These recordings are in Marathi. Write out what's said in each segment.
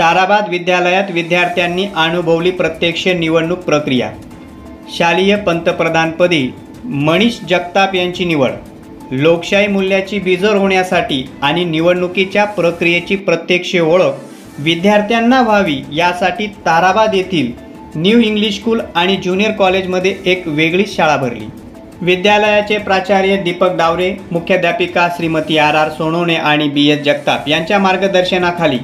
ताराबाद विद्यालयात विद्यार्थ्यांनी अनुभवली प्रत्यक्ष निवडणूक प्रक्रिया। शालेय पंतप्रधानपदी मनीष जगताप यांची निवड। लोकशाही मूल्याची बिजर होण्यासाठी आणि निवडणुकीच्या प्रक्रियेची प्रत्यक्ष ओळख विद्यार्थ्यांना व्हावी यासाठी ताराबाद येथील न्यू इंग्लिश स्कूल आणि ज्युनियर कॉलेजमध्ये एक वेगळीच शाळा भरली। विद्यालयाचे प्राचार्य दीपक डावरे, मुख्याध्यापिका श्रीमती आर सोनवणे आणि BS जगताप यांच्या मार्गदर्शनाखाली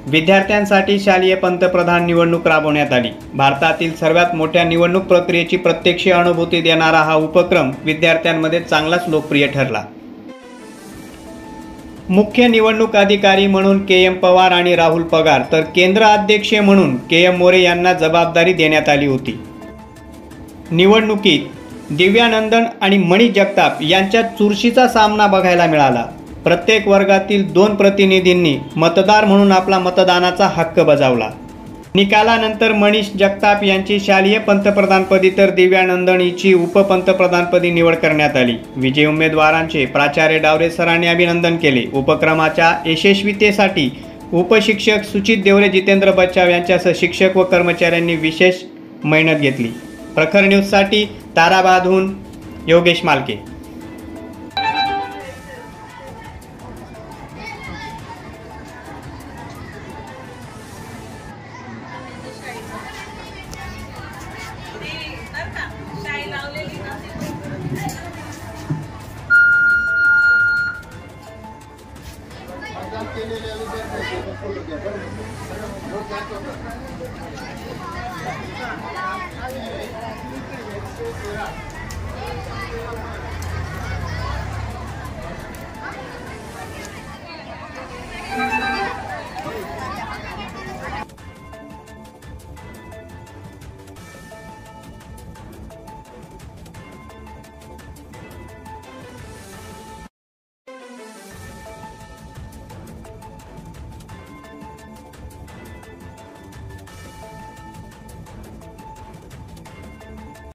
विद्यार्थ्यांसाठी शालेय पंतप्रधान निवडणूक राबवण्यात आली। भारतातील सर्वात मोठ्या निवडणूक प्रक्रियेची प्रत्यक्ष अनुभूती देणारा हा उपक्रम विद्यार्थ्यांमध्ये चांगलाच लोकप्रिय ठरला। मुख्य निवडणूक अधिकारी म्हणून KM पवार आणि राहुल पगार तर केंद्र अध्यक्ष म्हणून KM मोरे यांना जबाबदारी देण्यात आली होती। निवडणुकीत दिव्यानंदन आणि मनीष जगताप यांच्यात चुरशीचा सामना बघायला मिळाला। प्रत्येक वर्गातील 2 प्रतिनिधींनी मतदार म्हणून आपला मतदानाचा हक्क बजावला। निकालानंतर मनीष जगताप यांची शालेय पंतप्रधानपदी तर दिव्यानंदन हिची उपपंतप्रधानपदी निवड करण्यात आली। विजयी उमेदवारांचे प्राचार्य डावरे सरांनी अभिनंदन केले। उपक्रमाच्या यशस्वीतेसाठी उपशिक्षक सुचित देवरे, जितेंद्र बच्चाव यांच्यासह शिक्षक व कर्मचाऱ्यांनी विशेष मेहनत घेतली। प्रखर न्यूजसाठी ताराबादहून योगेश मालके।